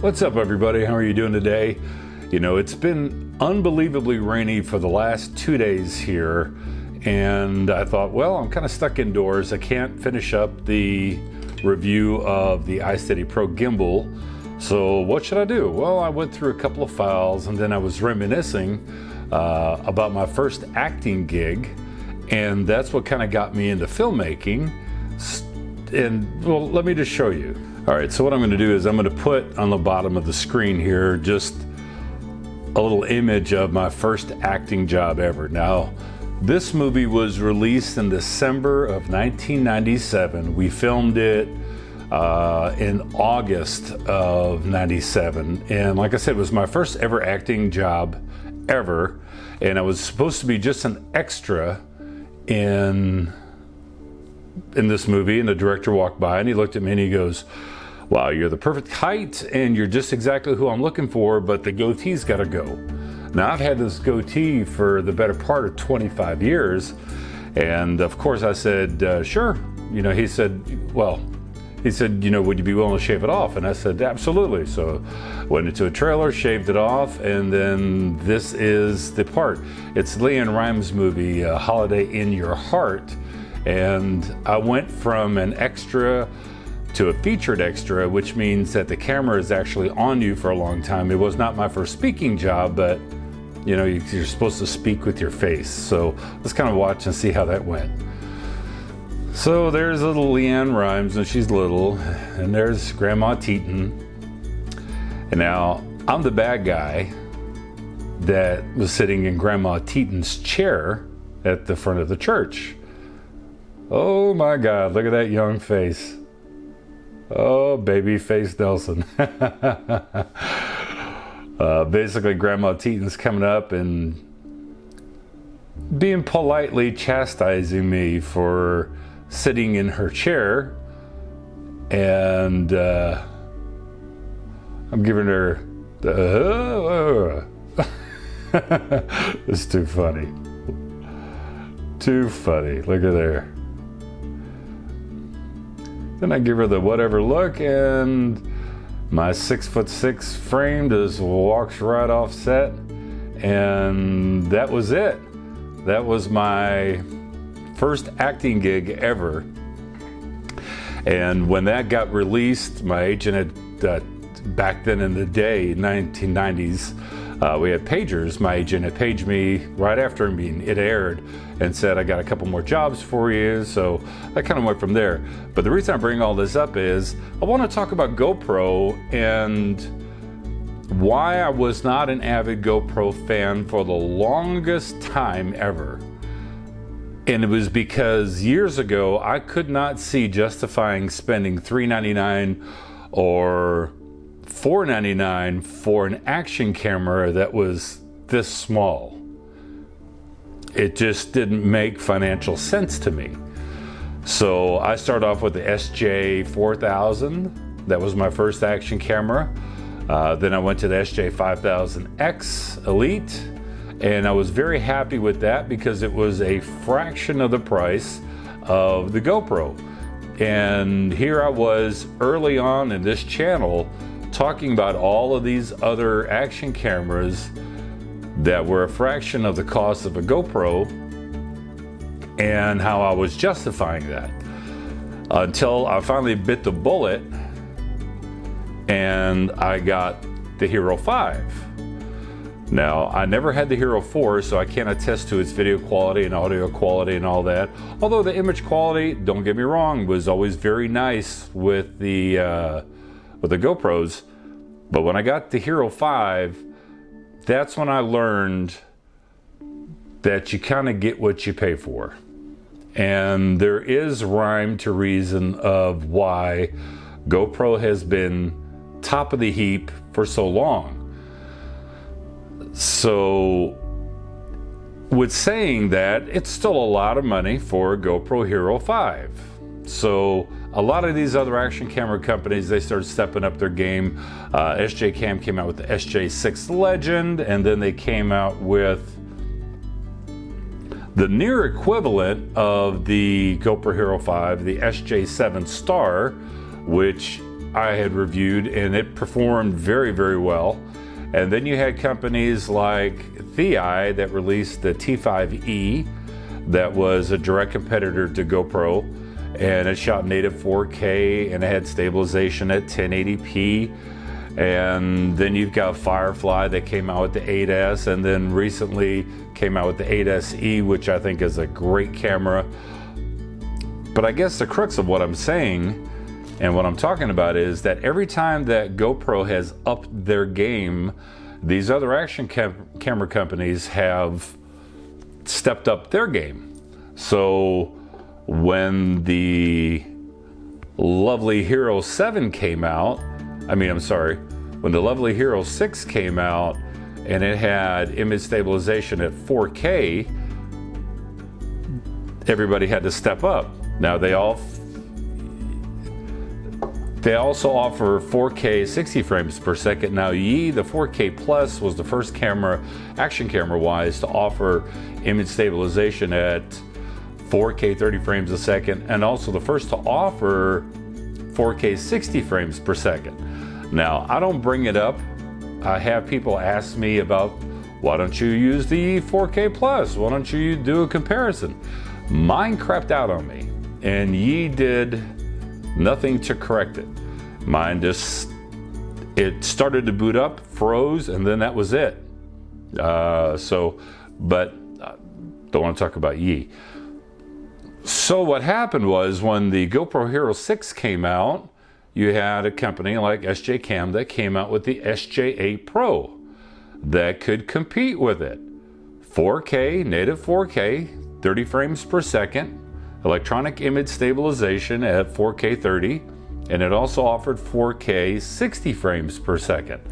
What's up, everybody? How are you doing today? You know, it's been unbelievably rainy for the last 2 days here, and I thought, well, I'm kind of stuck indoors. I can't finish up the review of the iSteady Pro gimbal, so what should I do? Well, I went through a couple of files, and then I was reminiscing about my first acting gig, and that's what kind of got me into filmmaking. And well, let me just show you. All right, so what I'm going to do is I'm going to put on the bottom of the screen here just a little image of my first acting job ever. Now, this movie was released in December of 1997. We filmed it in August of 97. And like I said, it was my first ever acting job ever. And I was supposed to be just an extra in this movie, and the director walked by and he looked at me and he goes, "Wow, you're the perfect height and you're just exactly who I'm looking for, but the goatee's got to go." Now, I've had this goatee for the better part of 25 years, and of course I said, sure. You know, he said, you know, would you be willing to shave it off? And I said, absolutely. So went into a trailer, shaved it off, and then this is the part. It's LeAnn Rimes' movie, Holiday in Your Heart. And I went from an extra to a featured extra, which means that the camera is actually on you for a long time. It was not my first speaking job, but you know, you're supposed to speak with your face. So let's kind of watch and see how that went. So there's little LeAnn Rimes, and she's little, and there's Grandma Teton. And now I'm the bad guy that was sitting in Grandma Teton's chair at the front of the church. Oh my God, look at that young face. Oh, baby face Nelson. Basically, Grandma Teton's coming up and being politely chastising me for sitting in her chair. And I'm giving her the... It's too funny. Too funny. Look at there. Then I give her the whatever look, and my 6'6" frame just walks right off set, and that was it. That was my first acting gig ever. And when that got released, my agent had, back then in the day, 1990s, we had pagers. My agent had paged me right after it aired and said, "I got a couple more jobs for you." So I kind of went from there. But the reason I bring all this up is I want to talk about GoPro and why I was not an avid GoPro fan for the longest time ever. And it was because years ago, I could not see justifying spending $399 or $499 for an action camera that was this small. It just didn't make financial sense to me. So I started off with the SJ4000. That was my first action camera. Then I went to the SJ5000X Elite, and I was very happy with that because it was a fraction of the price of the GoPro. And here I was early on in this channel talking about all of these other action cameras that were a fraction of the cost of a GoPro and how I was justifying that until I finally bit the bullet and I got the Hero 5. Now, I never had the Hero 4, so I can't attest to its video quality and audio quality and all that. Although the image quality, don't get me wrong, was always very nice with the GoPros. But when I got the Hero 5, that's when I learned that you kind of get what you pay for. And there is rhyme to reason of why GoPro has been top of the heap for so long. So with saying that, it's still a lot of money for a GoPro Hero 5. So a lot of these other action camera companies, they started stepping up their game. SJ Cam came out with the SJ6 Legend, and then they came out with the near equivalent of the GoPro Hero 5, the SJ7 Star, which I had reviewed, and it performed very, very well. And then you had companies like ThEye that released the T5e, that was a direct competitor to GoPro, and it shot native 4K and it had stabilization at 1080p. And then you've got Firefly that came out with the 8S, and then recently came out with the 8SE, which I think is a great camera. But I guess the crux of what I'm saying and what I'm talking about is that every time that GoPro has upped their game, these other action camera companies have stepped up their game. So when the lovely Hero 7 came out, when the lovely Hero 6 came out and it had image stabilization at 4K, everybody had to step up. Now they also offer 4K 60 frames per second. Now the 4K Plus was the first camera, action camera wise, to offer image stabilization at 4K 30 frames a second, and also the first to offer 4K 60 frames per second. Now, I don't bring it up. I have people ask me about, why don't you use the 4K Plus? Why don't you do a comparison? Mine crapped out on me, and ye did nothing to correct it. Mine it started to boot up, froze, and then that was it. But don't want to talk about ye. So what happened was, when the GoPro Hero 6 came out, you had a company like SJ Cam that came out with the SJ8 Pro that could compete with it. 4K, native 4K, 30 frames per second, electronic image stabilization at 4K 30, and it also offered 4K 60 frames per second.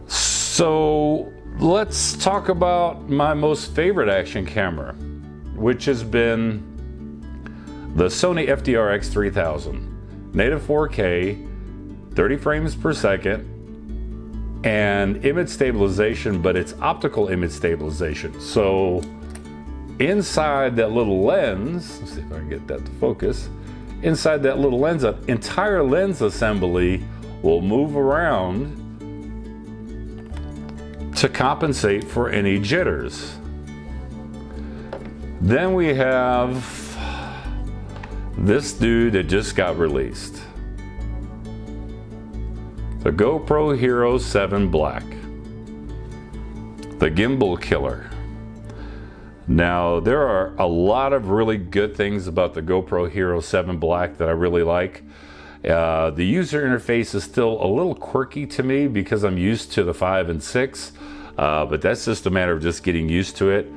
So let's talk about my most favorite action camera, which has been the Sony FDR-X 3000. Native 4K, 30 frames per second, and image stabilization, but it's optical image stabilization. So inside that little lens, let's see if I can get that to focus. Inside that little lens, an entire lens assembly will move around to compensate for any jitters. Then we have this dude that just got released, the GoPro Hero 7 Black, the gimbal killer. Now, there are a lot of really good things about the GoPro Hero 7 Black that I really like. The user interface is still a little quirky to me because I'm used to the 5 and 6, but that's just a matter of just getting used to it.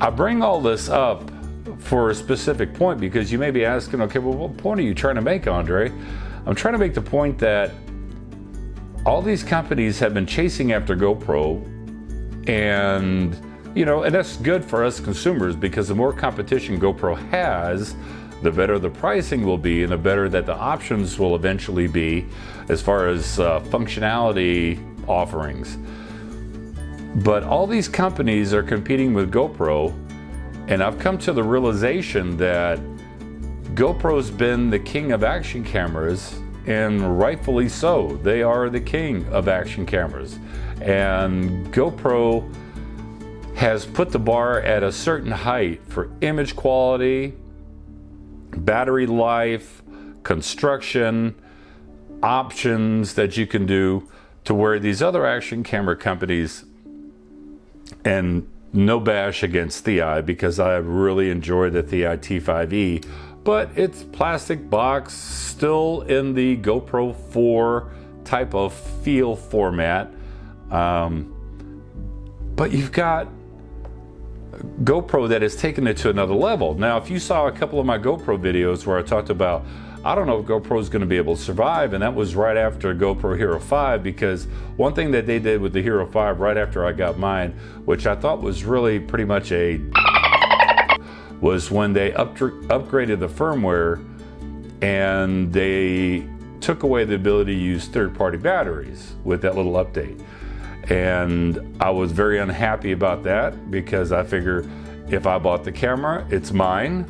I bring all this up for a specific point because you may be asking, okay, well, what point are you trying to make, Andre? I'm trying to make the point that all these companies have been chasing after GoPro, and and that's good for us consumers, because the more competition GoPro has, the better the pricing will be, and the better that the options will eventually be as far as functionality offerings. But all these companies are competing with GoPro, and I've come to the realization that GoPro's been the king of action cameras, and rightfully so. They are the king of action cameras. And GoPro has put the bar at a certain height for image quality, battery life, construction, options that you can do, to where these other action camera companies, and no bash against ThEye, because I really enjoy the ThEye T5e, but it's plastic box, still in the GoPro 4 type of feel format. But you've got GoPro that has taken it to another level. Now, if you saw a couple of my GoPro videos where I talked about, I don't know if GoPro is going to be able to survive, and that was right after GoPro Hero 5, because one thing that they did with the Hero 5 right after I got mine, which I thought was really pretty much was when they upgraded the firmware, and they took away the ability to use third-party batteries with that little update. And I was very unhappy about that, because I figure if I bought the camera, it's mine.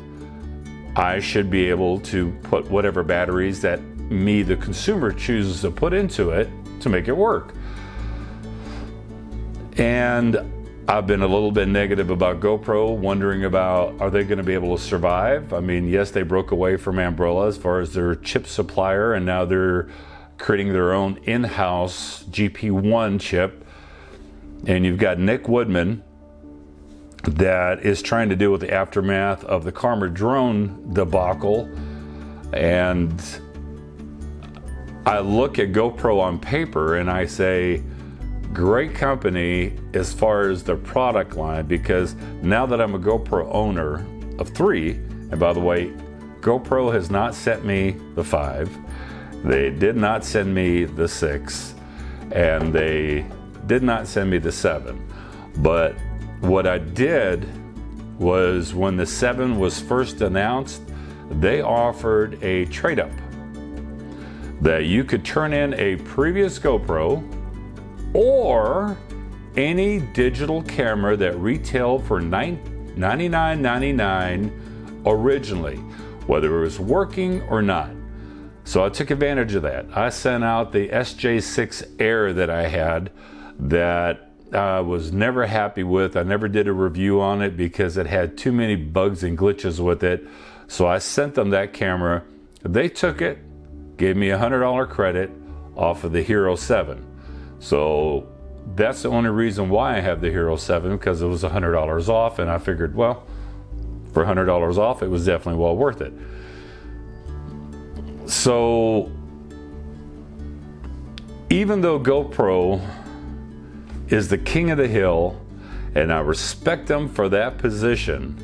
I should be able to put whatever batteries that me, the consumer, chooses to put into it to make it work. And I've been a little bit negative about GoPro, wondering about, are they going to be able to survive? I mean, yes, they broke away from Umbrella as far as their chip supplier, and now they're creating their own in-house GP1 chip. And you've got Nick Woodman that is trying to deal with the aftermath of the Karma drone debacle. And I look at GoPro on paper and I say, great company as far as the product line, because now that I'm a GoPro owner of 3, and by the way, GoPro has not sent me the 5, they did not send me the 6, and they did not send me the 7. But what I did was, when the 7 was first announced, they offered a trade-up that you could turn in a previous GoPro or any digital camera that retailed for $99.99 originally, whether it was working or not. So I took advantage of that. I sent out the SJ6 Air that I had, that I was never happy with. I never did a review on it because it had too many bugs and glitches with it. So I sent them that camera. They took it, gave me $100 credit off of the Hero 7. So that's the only reason why I have the Hero 7, because it was $100 off, and I figured, well, for $100 off, it was definitely well worth it. So even though GoPro is the king of the hill, and I respect them for that position,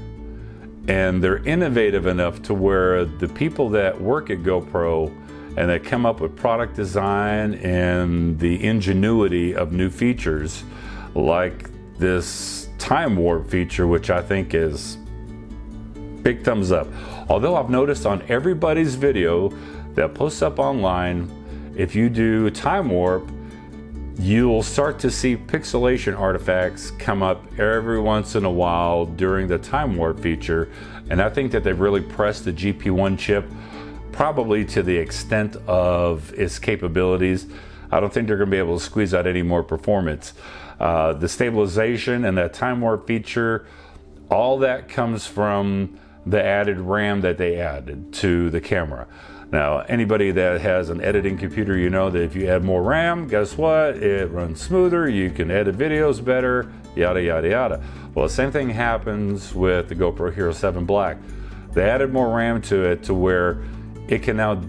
and they're innovative enough to where the people that work at GoPro and that come up with product design and the ingenuity of new features, like this time warp feature, which I think is big thumbs up. Although I've noticed on everybody's video that posts up online, if you do time warp, you'll start to see pixelation artifacts come up every once in a while during the time warp feature. And I think that they've really pressed the GP1 chip probably to the extent of its capabilities. I don't think they're going to be able to squeeze out any more performance. The stabilization and that time warp feature, all that comes from the added RAM that they added to the camera. Now, anybody that has an editing computer, you know that if you add more RAM, guess what? It runs smoother, you can edit videos better, yada, yada, yada. Well, the same thing happens with the GoPro Hero 7 Black. They added more RAM to it to where it can now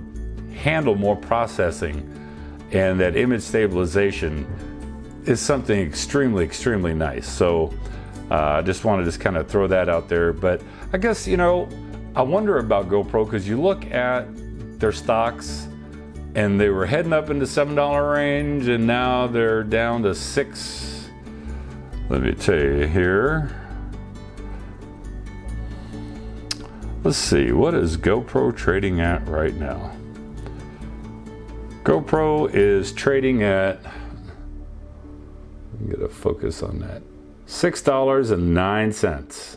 handle more processing, and that image stabilization is something extremely, extremely nice. So I just wanted to kind of throw that out there. But I guess, you know, I wonder about GoPro, because you look at their stocks and they were heading up into $7 range, and now they're down to $6. Let me tell you here. Let's see, what is GoPro trading at right now? GoPro is trading at, get a focus on that, $6.09.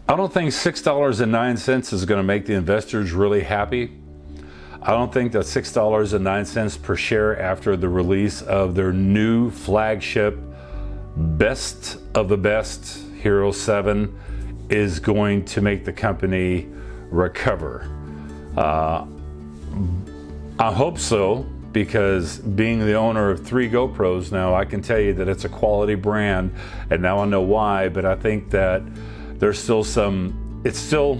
I don't think $6.09 is going to make the investors really happy. I don't think that $6.09 per share after the release of their new flagship, best of the best Hero 7 is going to make the company recover. I hope so, because being the owner of 3 GoPros now, I can tell you that it's a quality brand, and now I know why. But I think that there's still it's still,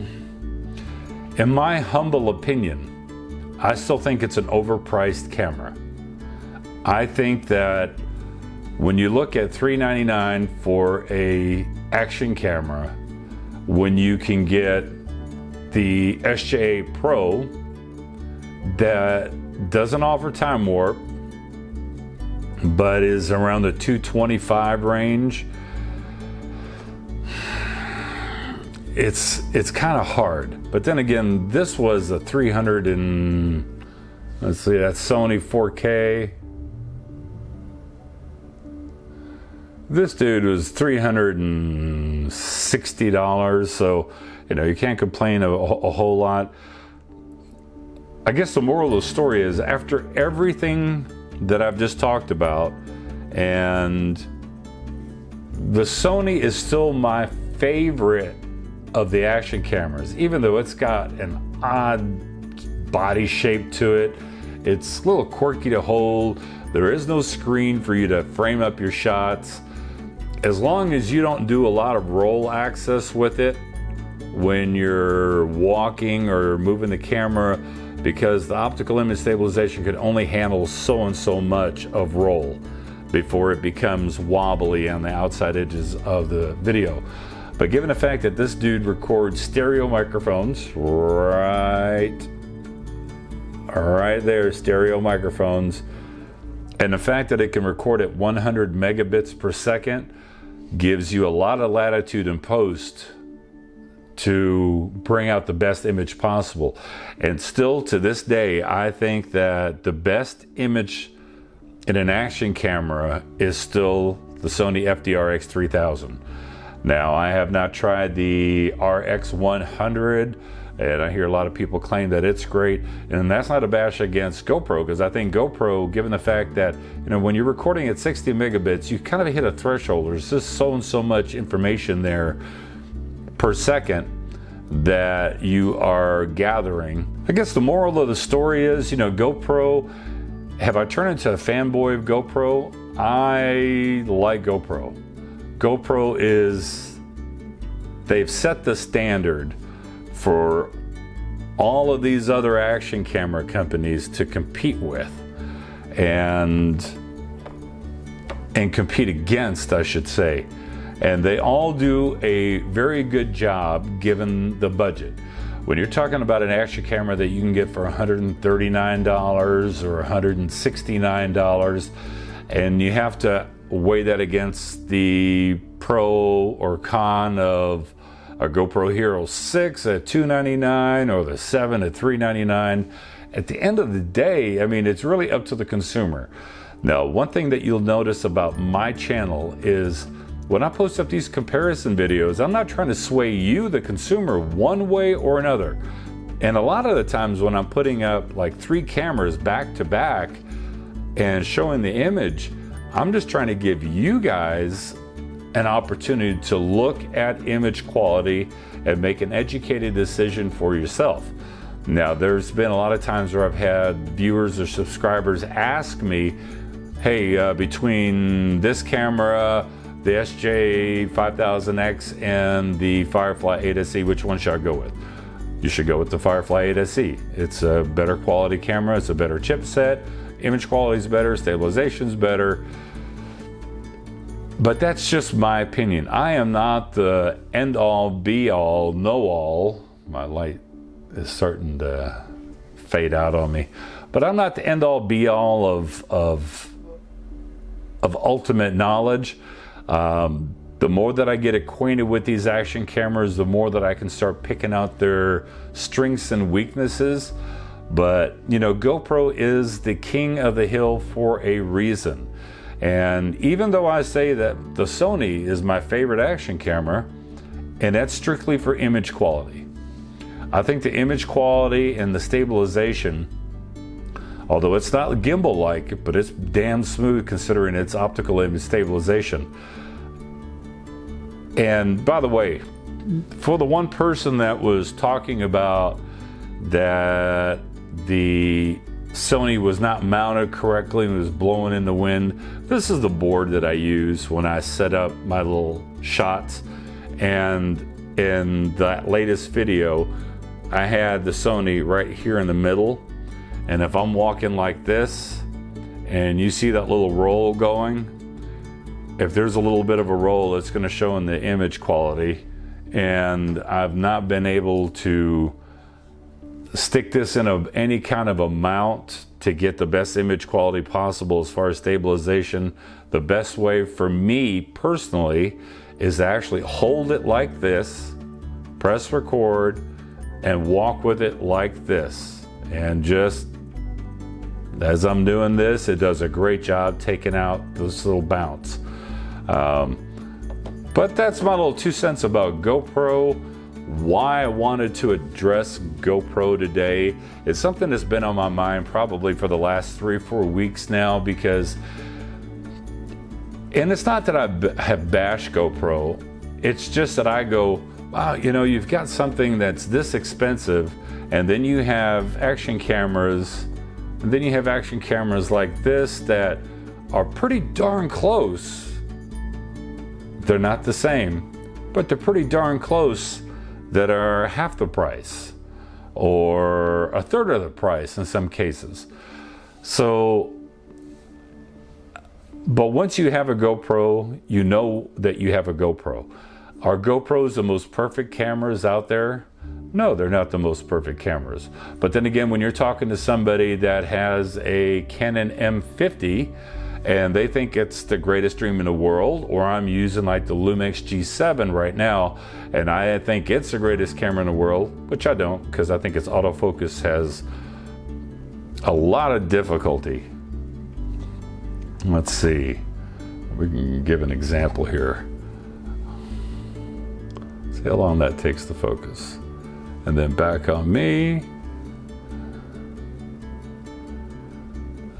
in my humble opinion, I still think it's an overpriced camera. I think that when you look at $399 for a action camera, when you can get the SJ8 Pro that doesn't offer time warp, but is around the 225 range, it's kind of hard. But then again, this was a 300 and, let's see, that's Sony 4K. This dude was $360, so you know, you can't complain a whole lot. I guess the moral of the story is, after everything that I've just talked about, and the Sony is still my favorite of the action cameras, even though it's got an odd body shape to it. It's a little quirky to hold. There is no screen for you to frame up your shots. As long as you don't do a lot of roll access with it when you're walking or moving the camera, because the optical image stabilization could only handle so and so much of roll before it becomes wobbly on the outside edges of the video. But given the fact that this dude records stereo microphones, right there, stereo microphones, and the fact that it can record at 100 megabits per second gives you a lot of latitude in post to bring out the best image possible. And still to this day, I think that the best image in an action camera is still the Sony FDRX 3000. Now, I have not tried the RX100, and I hear a lot of people claim that it's great, and that's not a bash against GoPro, because I think GoPro, given the fact that, you know, when you're recording at 60 megabits, you kind of hit a threshold. There's just so and so much information there per second that you are gathering. I guess the moral of the story is, you know, GoPro, have I turned into a fanboy of GoPro? I like GoPro. GoPro is, they've set the standard for all of these other action camera companies to compete with and compete against, I should say. And they all do a very good job given the budget. When you're talking about an action camera that you can get for $139 or $169, and you have to weigh that against the pro or con of a GoPro Hero 6 at $299 or the 7 at $399, at the end of the day, I mean, it's really up to the consumer. Now, one thing that you'll notice about my channel is when I post up these comparison videos, I'm not trying to sway you, the consumer, one way or another. And a lot of the times when I'm putting up like 3 cameras back to back and showing the image, I'm just trying to give you guys an opportunity to look at image quality and make an educated decision for yourself. Now, there's been a lot of times where I've had viewers or subscribers ask me, hey, between this camera, the SJ5000X and the Firefly 8SE, which one should I go with? You should go with the Firefly 8SE. It's a better quality camera, it's a better chipset, image quality is better, stabilization's better. But that's just my opinion. I am not the end-all, be-all, know-all. My light is starting to fade out on me. But I'm not the end-all, be-all of ultimate knowledge. The more that I get acquainted with these action cameras, the more that I can start picking out their strengths and weaknesses. But, you know, GoPro is the king of the hill for a reason. And even though I say that the Sony is my favorite action camera, and that's strictly for image quality, I think the image quality and the stabilization, although it's not gimbal-like, but it's damn smooth considering its optical image stabilization. And by the way, for the one person that was talking about that the Sony was not mounted correctly and was blowing in the wind, this is the board that I use when I set up my little shots. And in that latest video, I had the Sony right here in the middle. And if I'm walking like this and you see that little roll going, if there's a little bit of a roll, it's going to show in the image quality. And I've not been able to stick this in any kind of a mount to get the best image quality possible as far as stabilization. The best way for me personally is to actually hold it like this, press record, and walk with it like this. And just as I'm doing this, it does a great job taking out this little bounce. But that's my little 2 cents about GoPro. Why I wanted to address GoPro today. It's something that's been on my mind probably for the last 3 or 4 weeks now, because, and it's not that I have bashed GoPro, it's just that I go, wow, you know, you've got something that's this expensive, and then you have action cameras, and then you have action cameras like this that are pretty darn close. They're not the same, but they're pretty darn close, that are half the price or a third of the price in some cases. So, but once you have a GoPro, you know that you have a GoPro. Are GoPros the most perfect cameras out there? No, they're not the most perfect cameras. But then again, when you're talking to somebody that has a Canon M50 and they think it's the greatest dream in the world, or I'm using like the Lumix G7 right now, and I think it's the greatest camera in the world, which I don't, because I think its autofocus has a lot of difficulty. Let's see, we can give an example here. See how long that takes to focus. And then back on me.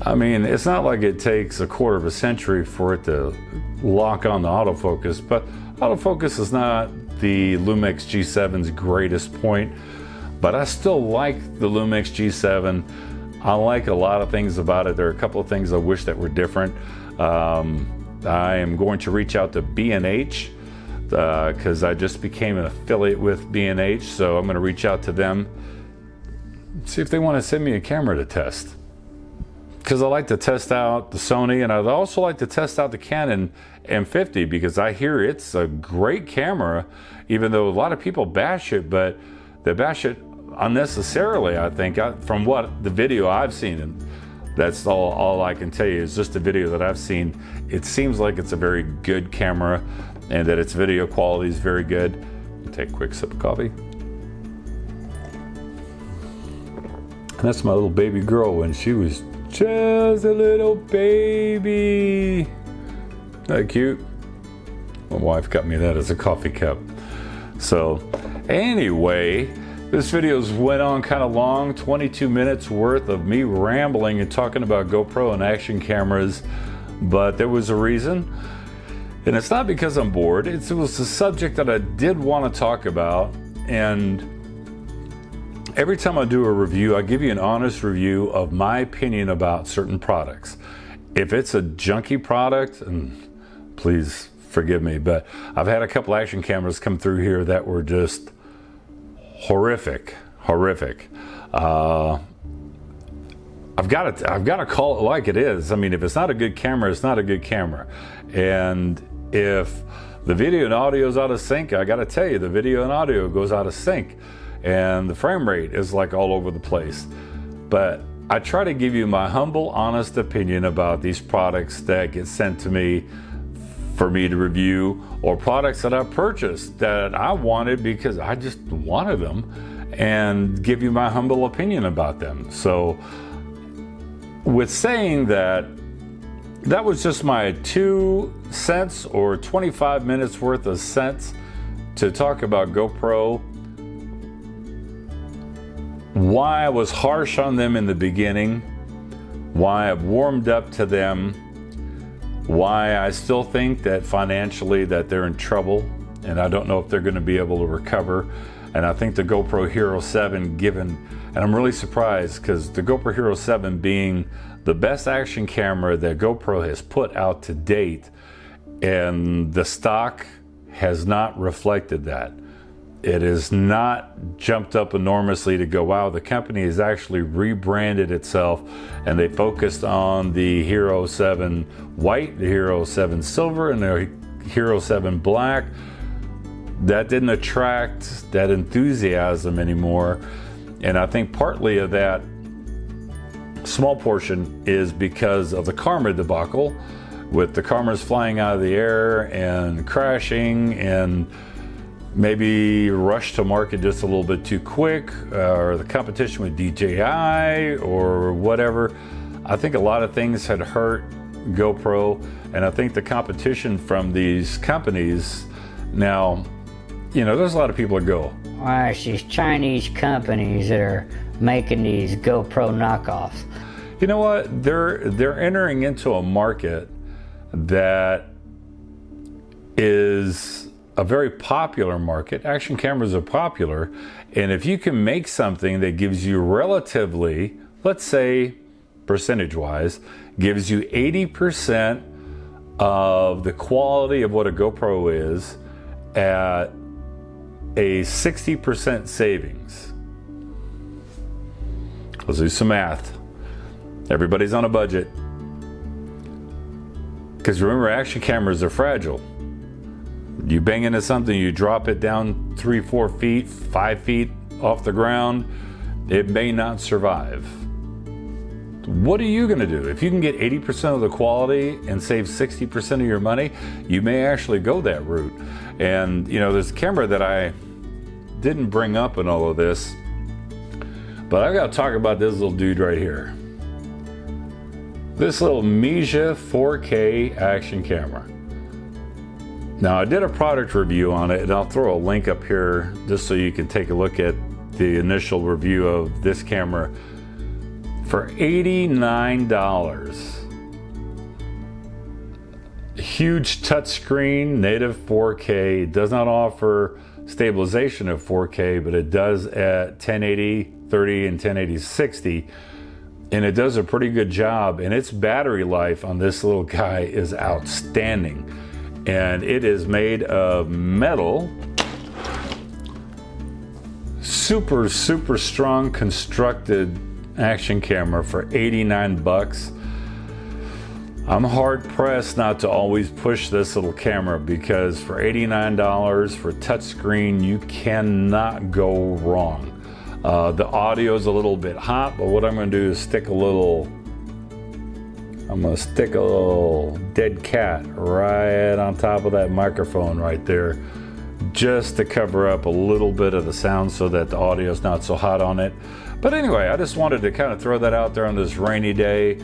I mean, it's not like it takes a quarter of a century for it to lock on the autofocus, but autofocus is not the Lumix G7's greatest point, but I still like the Lumix G7. I like a lot of things about it. There are a couple of things I wish that were different. I am going to reach out to B&H because I just became an affiliate with B&H, so I'm going to reach out to them, see if they want to send me a camera to test. Because I like to test out the Sony, and I'd also like to test out the Canon M50, because I hear it's a great camera, even though a lot of people bash it, but they bash it unnecessarily, I think, from what the video I've seen, and that's all I can tell you is just the video that I've seen. It seems like it's a very good camera, and that its video quality is very good. I'll take a quick sip of coffee. And that's my little baby girl when she was just a little baby. Isn't that cute? My wife got me that as a coffee cup. So anyway, this video's went on kind of long, 22 minutes worth of me rambling and talking about GoPro and action cameras, but there was a reason. And it's not because I'm bored, it was a subject that I did want to talk about, and every time I do a review, I give you an honest review of my opinion about certain products. If it's a junky product, and please forgive me, but I've had a couple action cameras come through here that were just horrific. I've got to call it like it is. I mean, if it's not a good camera, it's not a good camera. And if the video and audio is out of sync, I got to tell you, the video and audio goes out of sync, and the frame rate is like all over the place. But I try to give you my humble, honest opinion about these products that get sent to me for me to review, or products that I purchased that I wanted because I just wanted them, and give you my humble opinion about them. So with saying that, that was just my 2 cents or 25 minutes worth of sense to talk about GoPro, why I was harsh on them in the beginning, why I've warmed up to them, why I still think that financially that they're in trouble, and I don't know if they're going to be able to recover. And I think the GoPro Hero 7 and I'm really surprised, because the GoPro Hero 7 being the best action camera that GoPro has put out to date, and the stock has not reflected that. It has not jumped up enormously to go, wow, the company has actually rebranded itself, and they focused on the Hero 7 White, the Hero 7 Silver, and the Hero 7 Black. That didn't attract that enthusiasm anymore. And I think partly of that small portion is because of the camera debacle, with the cameras flying out of the air and crashing, and maybe rushed to market just a little bit too quick, or the competition with DJI or whatever. I think a lot of things had hurt GoPro, and I think the competition from these companies now, you know, there's a lot of people that go, well, it's these Chinese companies that are making these GoPro knockoffs. you know what, they're entering into a market that is a very popular market. Action cameras are popular, and if you can make something that gives you relatively, let's say percentage-wise, gives you 80% of the quality of what a GoPro is at a 60% savings. Let's do some math. Everybody's on a budget. Because remember, action cameras are fragile. You bang into something, you drop it down 3, 4 feet, 5 feet off the ground, it may not survive. What are you gonna do? If you can get 80% of the quality and save 60% of your money, you may actually go that route. And you know, there's a camera that I didn't bring up in all of this, but I've got to talk about this little dude right here. This little Measure 4K action camera. Now, I did a product review on it, and I'll throw a link up here just so you can take a look at the initial review of this camera for $89. Huge touchscreen, native 4K. It does not offer stabilization of 4K, but it does at 1080 30 and 1080 60, and it does a pretty good job. And its battery life on this little guy is outstanding, and it is made of metal, super strong constructed action camera for 89 bucks. I'm hard pressed not to always push this little camera, because for $89 for touchscreen, you cannot go wrong. The audio is a little bit hot, but what I'm going to do is stick a little dead cat right on top of that microphone right there, just to cover up a little bit of the sound so that the audio is not so hot on it. But anyway, I just wanted to kind of throw that out there on this rainy day,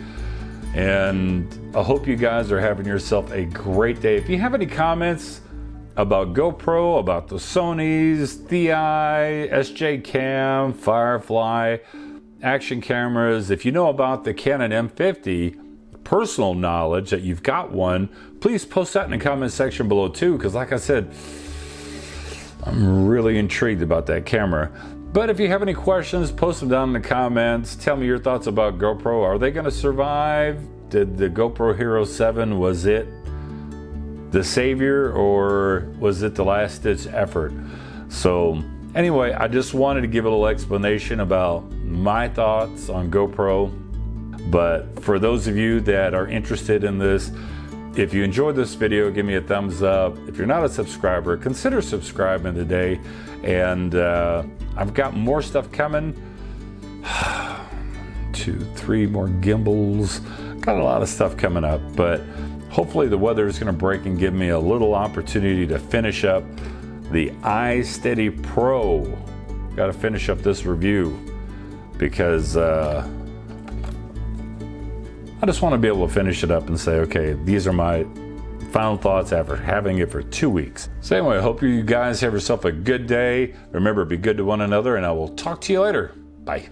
and I hope you guys are having yourself a great day. If you have any comments about GoPro, about the Sonys, Thi, SJ Cam, Firefly, action cameras, if you know about the Canon M50, personal knowledge that you've got one, please post that in the comment section below too, because like I said, I'm really intrigued about that camera. But if you have any questions, post them down in the comments. Tell me your thoughts about GoPro. Are they going to survive? Did the GoPro Hero 7, was it the savior, or was it the last ditch effort? So anyway, I just wanted to give a little explanation about my thoughts on GoPro. But for those of you that are interested in this, if you enjoyed this video, give me a thumbs up. If you're not a subscriber, consider subscribing today. And I've got more stuff coming. 2, 3 more gimbals. Got a lot of stuff coming up, but hopefully the weather is going to break and give me a little opportunity to finish up the iSteady Pro. Got to finish up this review, because I just want to be able to finish it up and say, okay, these are my final thoughts after having it for 2 weeks. So anyway, I hope you guys have yourself a good day. Remember, be good to one another, and I will talk to you later. Bye.